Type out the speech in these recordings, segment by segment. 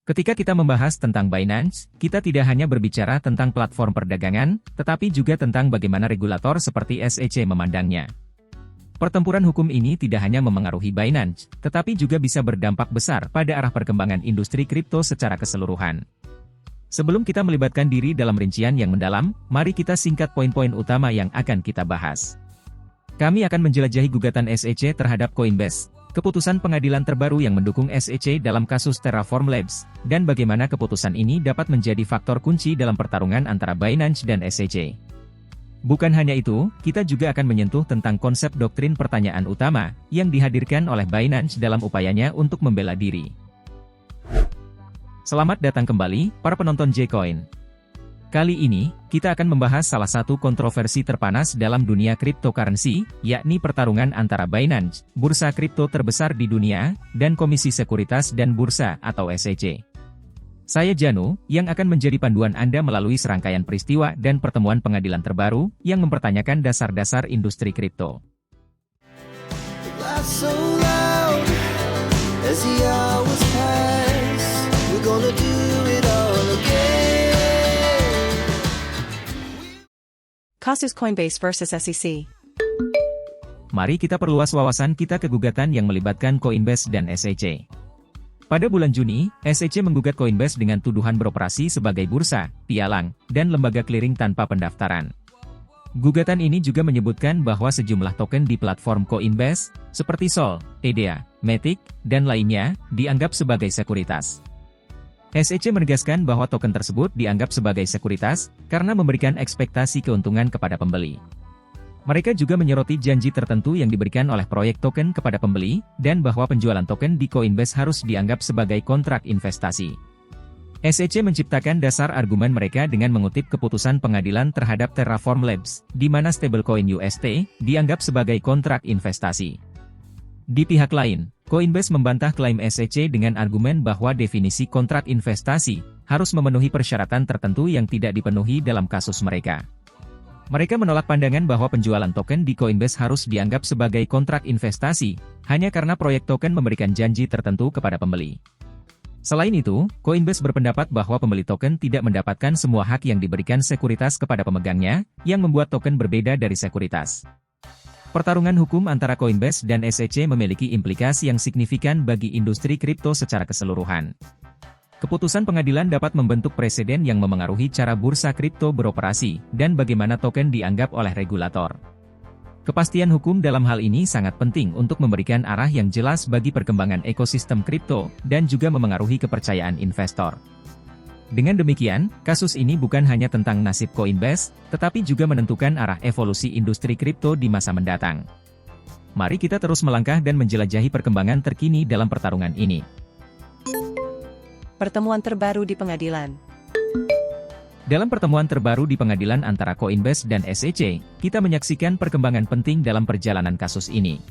Ketika kita membahas tentang Binance, kita tidak hanya berbicara tentang platform perdagangan, tetapi juga tentang bagaimana regulator seperti SEC memandangnya. Pertempuran hukum ini tidak hanya memengaruhi Binance, tetapi juga bisa berdampak besar pada arah perkembangan industri kripto secara keseluruhan. Sebelum kita melibatkan diri dalam rincian yang mendalam, mari kita singkat poin-poin utama yang akan kita bahas. Kami akan menjelajahi gugatan SEC terhadap Coinbase, keputusan pengadilan terbaru yang mendukung SEC dalam kasus Terraform Labs, dan bagaimana keputusan ini dapat menjadi faktor kunci dalam pertarungan antara Binance dan SEC. Bukan hanya itu, kita juga akan menyentuh tentang konsep doktrin pertanyaan utama yang dihadirkan oleh Binance dalam upayanya untuk membela diri. Selamat datang kembali, para penonton J-Coin. Kali ini, kita akan membahas salah satu kontroversi terpanas dalam dunia cryptocurrency, yakni pertarungan antara Binance, bursa kripto terbesar di dunia, dan Komisi Sekuritas dan Bursa atau SEC. Saya Janu, yang akan menjadi panduan Anda melalui serangkaian peristiwa dan pertemuan pengadilan terbaru, yang mempertanyakan dasar-dasar industri kripto. Kasus Coinbase versus SEC. Mari kita perluas wawasan kita ke gugatan yang melibatkan Coinbase dan SEC. Pada bulan Juni, SEC menggugat Coinbase dengan tuduhan beroperasi sebagai bursa, pialang, dan lembaga clearing tanpa pendaftaran. Gugatan ini juga menyebutkan bahwa sejumlah token di platform Coinbase, seperti Sol, EDA, Matic, dan lainnya, dianggap sebagai sekuritas. SEC menegaskan bahwa token tersebut dianggap sebagai sekuritas, karena memberikan ekspektasi keuntungan kepada pembeli. Mereka juga menyoroti janji tertentu yang diberikan oleh proyek token kepada pembeli, dan bahwa penjualan token di Coinbase harus dianggap sebagai kontrak investasi. SEC menciptakan dasar argumen mereka dengan mengutip keputusan pengadilan terhadap Terraform Labs, di mana stablecoin UST dianggap sebagai kontrak investasi. Di pihak lain, Coinbase membantah klaim SEC dengan argumen bahwa definisi kontrak investasi harus memenuhi persyaratan tertentu yang tidak dipenuhi dalam kasus mereka. Mereka menolak pandangan bahwa penjualan token di Coinbase harus dianggap sebagai kontrak investasi, hanya karena proyek token memberikan janji tertentu kepada pembeli. Selain itu, Coinbase berpendapat bahwa pembeli token tidak mendapatkan semua hak yang diberikan sekuritas kepada pemegangnya, yang membuat token berbeda dari sekuritas. Pertarungan hukum antara Coinbase dan SEC memiliki implikasi yang signifikan bagi industri kripto secara keseluruhan. Keputusan pengadilan dapat membentuk preseden yang memengaruhi cara bursa kripto beroperasi, dan bagaimana token dianggap oleh regulator. Kepastian hukum dalam hal ini sangat penting untuk memberikan arah yang jelas bagi perkembangan ekosistem kripto, dan juga memengaruhi kepercayaan investor. Dengan demikian, kasus ini bukan hanya tentang nasib Coinbase, tetapi juga menentukan arah evolusi industri kripto di masa mendatang. Mari kita terus melangkah dan menjelajahi perkembangan terkini dalam pertarungan ini. Pertemuan terbaru di pengadilan. Dalam pertemuan terbaru di pengadilan antara Coinbase dan SEC, kita menyaksikan perkembangan penting dalam perjalanan kasus ini.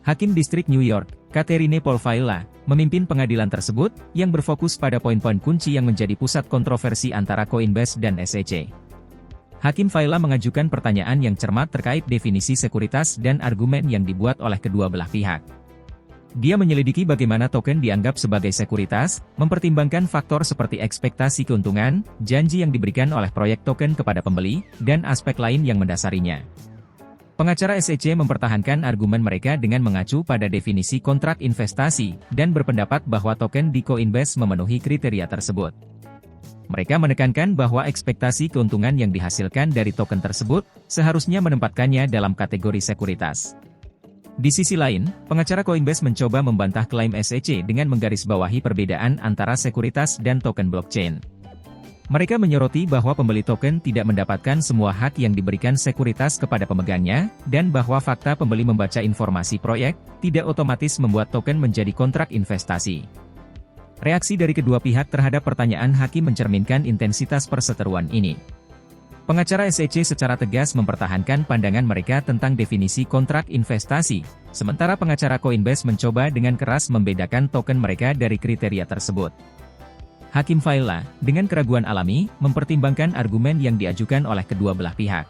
Hakim Distrik New York, Katherine Polfaila, memimpin pengadilan tersebut, yang berfokus pada poin-poin kunci yang menjadi pusat kontroversi antara Coinbase dan SEC. Hakim Faila mengajukan pertanyaan yang cermat terkait definisi sekuritas dan argumen yang dibuat oleh kedua belah pihak. Dia menyelidiki bagaimana token dianggap sebagai sekuritas, mempertimbangkan faktor seperti ekspektasi keuntungan, janji yang diberikan oleh proyek token kepada pembeli, dan aspek lain yang mendasarinya. Pengacara SEC mempertahankan argumen mereka dengan mengacu pada definisi kontrak investasi, dan berpendapat bahwa token di Coinbase memenuhi kriteria tersebut. Mereka menekankan bahwa ekspektasi keuntungan yang dihasilkan dari token tersebut, seharusnya menempatkannya dalam kategori sekuritas. Di sisi lain, pengacara Coinbase mencoba membantah klaim SEC dengan menggarisbawahi perbedaan antara sekuritas dan token blockchain. Mereka menyoroti bahwa pembeli token tidak mendapatkan semua hak yang diberikan sekuritas kepada pemegangnya, dan bahwa fakta pembeli membaca informasi proyek, tidak otomatis membuat token menjadi kontrak investasi. Reaksi dari kedua pihak terhadap pertanyaan hakim mencerminkan intensitas perseteruan ini. Pengacara SEC secara tegas mempertahankan pandangan mereka tentang definisi kontrak investasi, sementara pengacara Coinbase mencoba dengan keras membedakan token mereka dari kriteria tersebut. Hakim Faila, dengan keraguan alami, mempertimbangkan argumen yang diajukan oleh kedua belah pihak.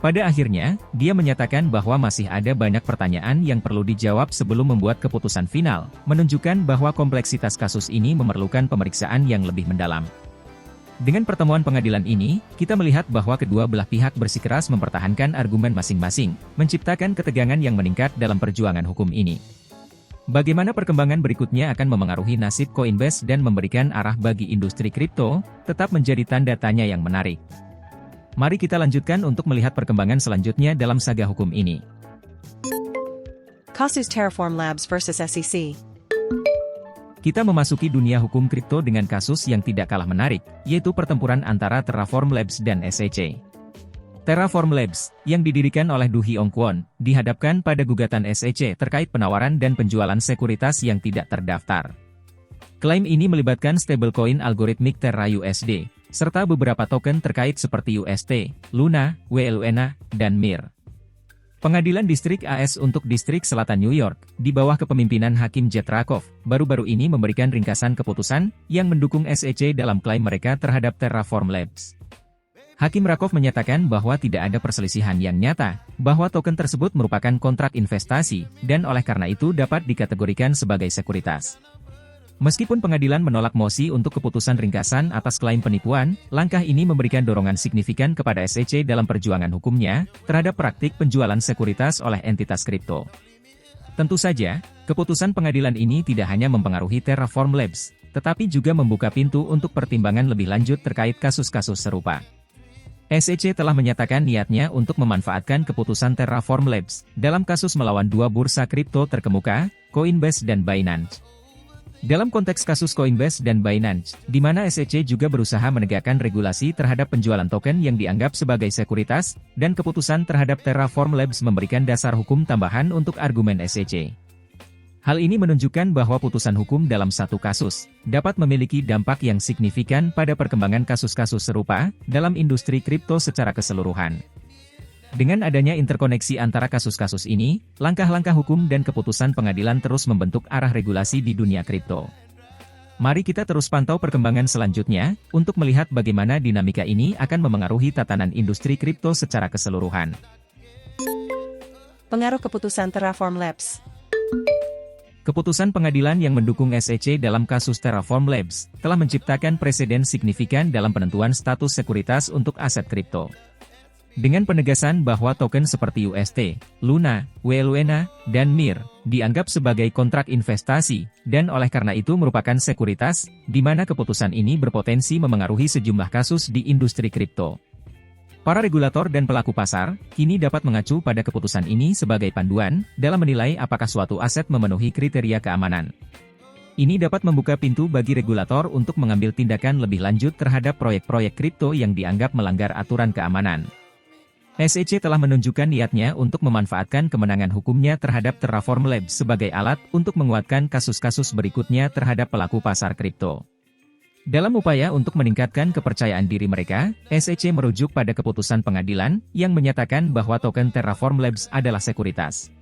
Pada akhirnya, dia menyatakan bahwa masih ada banyak pertanyaan yang perlu dijawab sebelum membuat keputusan final, menunjukkan bahwa kompleksitas kasus ini memerlukan pemeriksaan yang lebih mendalam. Dengan pertemuan pengadilan ini, kita melihat bahwa kedua belah pihak bersikeras mempertahankan argumen masing-masing, menciptakan ketegangan yang meningkat dalam perjuangan hukum ini. Bagaimana perkembangan berikutnya akan memengaruhi nasib Coinbase dan memberikan arah bagi industri kripto, tetap menjadi tanda tanya yang menarik. Mari kita lanjutkan untuk melihat perkembangan selanjutnya dalam saga hukum ini. Kasus Terraform Labs vs SEC. Kita memasuki dunia hukum kripto dengan kasus yang tidak kalah menarik, yaitu pertempuran antara Terraform Labs dan SEC. Terraform Labs, yang didirikan oleh Du Hyung Kwon, dihadapkan pada gugatan SEC terkait penawaran dan penjualan sekuritas yang tidak terdaftar. Klaim ini melibatkan stablecoin algoritmik Terra USD, serta beberapa token terkait seperti UST, Luna, WLUNA, dan MIR. Pengadilan Distrik AS untuk Distrik Selatan New York, di bawah kepemimpinan Hakim Jet Rakoff, baru-baru ini memberikan ringkasan keputusan yang mendukung SEC dalam klaim mereka terhadap Terraform Labs. Hakim Rakoff menyatakan bahwa tidak ada perselisihan yang nyata, bahwa token tersebut merupakan kontrak investasi, dan oleh karena itu dapat dikategorikan sebagai sekuritas. Meskipun pengadilan menolak mosi untuk keputusan ringkasan atas klaim penipuan, langkah ini memberikan dorongan signifikan kepada SEC dalam perjuangan hukumnya terhadap praktik penjualan sekuritas oleh entitas kripto. Tentu saja, keputusan pengadilan ini tidak hanya mempengaruhi Terraform Labs, tetapi juga membuka pintu untuk pertimbangan lebih lanjut terkait kasus-kasus serupa. SEC telah menyatakan niatnya untuk memanfaatkan keputusan Terraform Labs dalam kasus melawan dua bursa kripto terkemuka, Coinbase dan Binance. Dalam konteks kasus Coinbase dan Binance, di mana SEC juga berusaha menegakkan regulasi terhadap penjualan token yang dianggap sebagai sekuritas, dan keputusan terhadap Terraform Labs memberikan dasar hukum tambahan untuk argumen SEC. Hal ini menunjukkan bahwa putusan hukum dalam satu kasus dapat memiliki dampak yang signifikan pada perkembangan kasus-kasus serupa dalam industri kripto secara keseluruhan. Dengan adanya interkoneksi antara kasus-kasus ini, langkah-langkah hukum dan keputusan pengadilan terus membentuk arah regulasi di dunia kripto. Mari kita terus pantau perkembangan selanjutnya, untuk melihat bagaimana dinamika ini akan memengaruhi tatanan industri kripto secara keseluruhan. Pengaruh keputusan Terraform Labs. Keputusan pengadilan yang mendukung SEC dalam kasus Terraform Labs telah menciptakan preseden signifikan dalam penentuan status sekuritas untuk aset kripto. Dengan penegasan bahwa token seperti UST, Luna, WLUNA, dan MIR dianggap sebagai kontrak investasi, dan oleh karena itu merupakan sekuritas, di mana keputusan ini berpotensi memengaruhi sejumlah kasus di industri kripto. Para regulator dan pelaku pasar kini dapat mengacu pada keputusan ini sebagai panduan dalam menilai apakah suatu aset memenuhi kriteria keamanan. Ini dapat membuka pintu bagi regulator untuk mengambil tindakan lebih lanjut terhadap proyek-proyek kripto yang dianggap melanggar aturan keamanan. SEC telah menunjukkan niatnya untuk memanfaatkan kemenangan hukumnya terhadap Terraform Labs sebagai alat untuk menguatkan kasus-kasus berikutnya terhadap pelaku pasar kripto. Dalam upaya untuk meningkatkan kepercayaan diri mereka, SEC merujuk pada keputusan pengadilan yang menyatakan bahwa token Terraform Labs adalah sekuritas.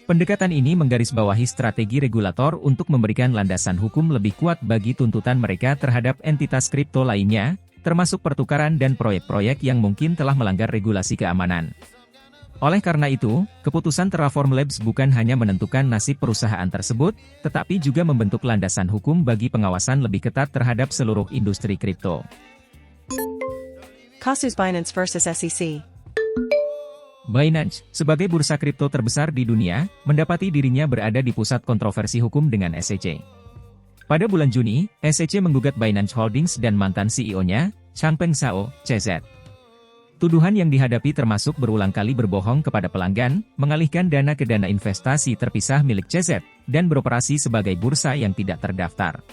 Pendekatan ini menggarisbawahi strategi regulator untuk memberikan landasan hukum lebih kuat bagi tuntutan mereka terhadap entitas kripto lainnya, termasuk pertukaran dan proyek-proyek yang mungkin telah melanggar regulasi keamanan. Oleh karena itu, keputusan Terraform Labs bukan hanya menentukan nasib perusahaan tersebut, tetapi juga membentuk landasan hukum bagi pengawasan lebih ketat terhadap seluruh industri kripto. Kasus Binance vs SEC. Binance, sebagai bursa kripto terbesar di dunia, mendapati dirinya berada di pusat kontroversi hukum dengan SEC. Pada bulan Juni, SEC menggugat Binance Holdings dan mantan CEO-nya, Changpeng Zhao, CZ. Tuduhan yang dihadapi termasuk berulang kali berbohong kepada pelanggan, mengalihkan dana ke dana investasi terpisah milik CZ, dan beroperasi sebagai bursa yang tidak terdaftar.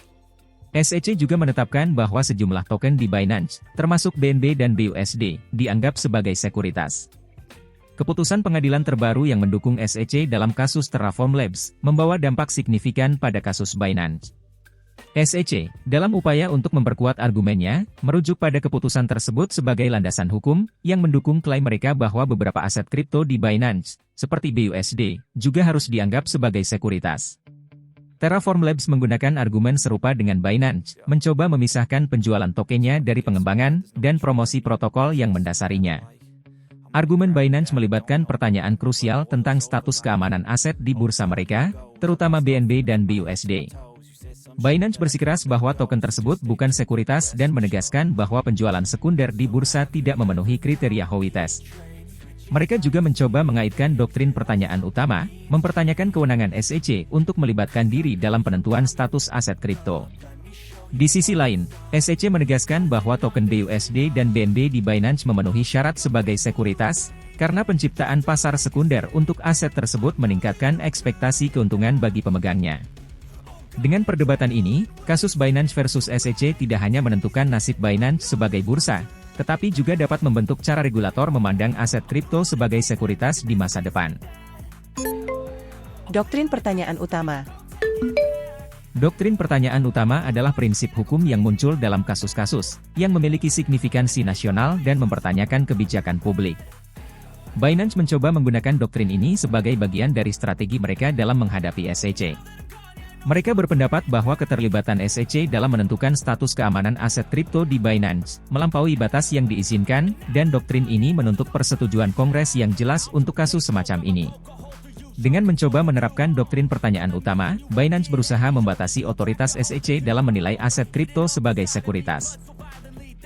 SEC juga menetapkan bahwa sejumlah token di Binance, termasuk BNB dan BUSD, dianggap sebagai sekuritas. Keputusan pengadilan terbaru yang mendukung SEC dalam kasus Terraform Labs, membawa dampak signifikan pada kasus Binance. SEC, dalam upaya untuk memperkuat argumennya, merujuk pada keputusan tersebut sebagai landasan hukum, yang mendukung klaim mereka bahwa beberapa aset kripto di Binance, seperti BUSD, juga harus dianggap sebagai sekuritas. Terraform Labs menggunakan argumen serupa dengan Binance, mencoba memisahkan penjualan tokennya dari pengembangan dan promosi protokol yang mendasarinya. Argumen Binance melibatkan pertanyaan krusial tentang status keamanan aset di bursa mereka, terutama BNB dan BUSD. Binance bersikeras bahwa token tersebut bukan sekuritas dan menegaskan bahwa penjualan sekunder di bursa tidak memenuhi kriteria Howey Test. Mereka juga mencoba mengaitkan doktrin pertanyaan utama, mempertanyakan kewenangan SEC untuk melibatkan diri dalam penentuan status aset kripto. Di sisi lain, SEC menegaskan bahwa token BUSD dan BNB di Binance memenuhi syarat sebagai sekuritas, karena penciptaan pasar sekunder untuk aset tersebut meningkatkan ekspektasi keuntungan bagi pemegangnya. Dengan perdebatan ini, kasus Binance versus SEC tidak hanya menentukan nasib Binance sebagai bursa, tetapi juga dapat membentuk cara regulator memandang aset kripto sebagai sekuritas di masa depan. Doktrin pertanyaan utama. Doktrin pertanyaan utama adalah prinsip hukum yang muncul dalam kasus-kasus yang memiliki signifikansi nasional dan mempertanyakan kebijakan publik. Binance mencoba menggunakan doktrin ini sebagai bagian dari strategi mereka dalam menghadapi SEC. Mereka berpendapat bahwa keterlibatan SEC dalam menentukan status keamanan aset kripto di Binance melampaui batas yang diizinkan, dan doktrin ini menuntut persetujuan Kongres yang jelas untuk kasus semacam ini. Dengan mencoba menerapkan doktrin pertanyaan utama, Binance berusaha membatasi otoritas SEC dalam menilai aset kripto sebagai sekuritas.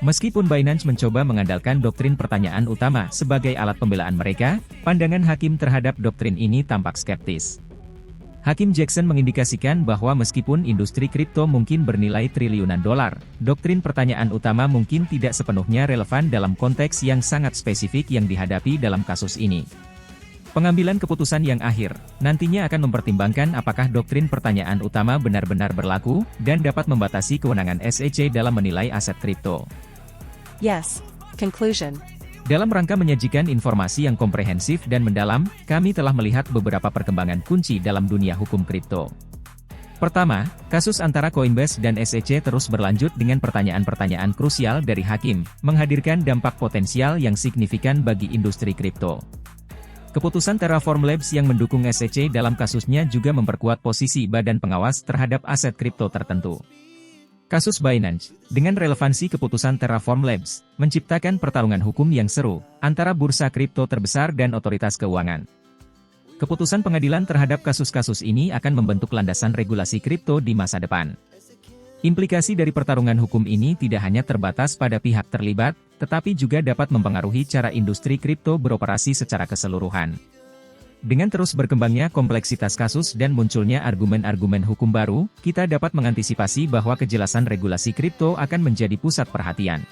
Meskipun Binance mencoba mengandalkan doktrin pertanyaan utama sebagai alat pembelaan mereka, pandangan hakim terhadap doktrin ini tampak skeptis. Hakim Jackson mengindikasikan bahwa meskipun industri kripto mungkin bernilai triliunan dolar, doktrin pertanyaan utama mungkin tidak sepenuhnya relevan dalam konteks yang sangat spesifik yang dihadapi dalam kasus ini. Pengambilan keputusan yang akhir nantinya akan mempertimbangkan apakah doktrin pertanyaan utama benar-benar berlaku dan dapat membatasi kewenangan SEC dalam menilai aset kripto. Yes. Conclusion. Dalam rangka menyajikan informasi yang komprehensif dan mendalam, kami telah melihat beberapa perkembangan kunci dalam dunia hukum kripto. Pertama, kasus antara Coinbase dan SEC terus berlanjut dengan pertanyaan-pertanyaan krusial dari hakim, menghadirkan dampak potensial yang signifikan bagi industri kripto. Keputusan Terraform Labs yang mendukung SEC dalam kasusnya juga memperkuat posisi badan pengawas terhadap aset kripto tertentu. Kasus Binance, dengan relevansi keputusan Terraform Labs, menciptakan pertarungan hukum yang seru antara bursa kripto terbesar dan otoritas keuangan. Keputusan pengadilan terhadap kasus-kasus ini akan membentuk landasan regulasi kripto di masa depan. Implikasi dari pertarungan hukum ini tidak hanya terbatas pada pihak terlibat, tetapi juga dapat mempengaruhi cara industri kripto beroperasi secara keseluruhan. Dengan terus berkembangnya kompleksitas kasus dan munculnya argumen-argumen hukum baru, kita dapat mengantisipasi bahwa kejelasan regulasi kripto akan menjadi pusat perhatian.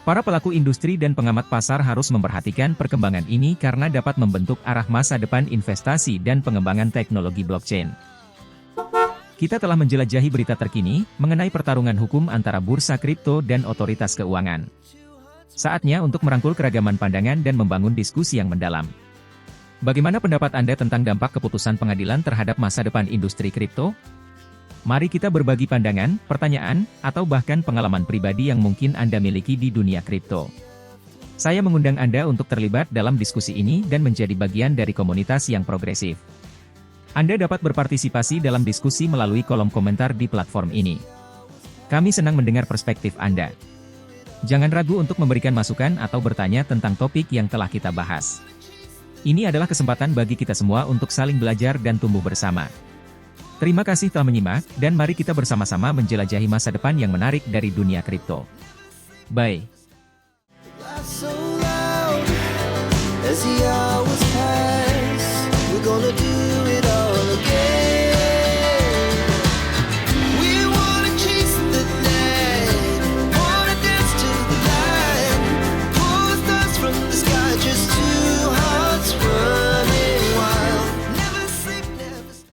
Para pelaku industri dan pengamat pasar harus memperhatikan perkembangan ini karena dapat membentuk arah masa depan investasi dan pengembangan teknologi blockchain. Kita telah menjelajahi berita terkini mengenai pertarungan hukum antara bursa kripto dan otoritas keuangan. Saatnya untuk merangkul keragaman pandangan dan membangun diskusi yang mendalam. Bagaimana pendapat Anda tentang dampak keputusan pengadilan terhadap masa depan industri kripto? Mari kita berbagi pandangan, pertanyaan, atau bahkan pengalaman pribadi yang mungkin Anda miliki di dunia kripto. Saya mengundang Anda untuk terlibat dalam diskusi ini dan menjadi bagian dari komunitas yang progresif. Anda dapat berpartisipasi dalam diskusi melalui kolom komentar di platform ini. Kami senang mendengar perspektif Anda. Jangan ragu untuk memberikan masukan atau bertanya tentang topik yang telah kita bahas. Ini adalah kesempatan bagi kita semua untuk saling belajar dan tumbuh bersama. Terima kasih telah menyimak, dan mari kita bersama-sama menjelajahi masa depan yang menarik dari dunia kripto. Bye.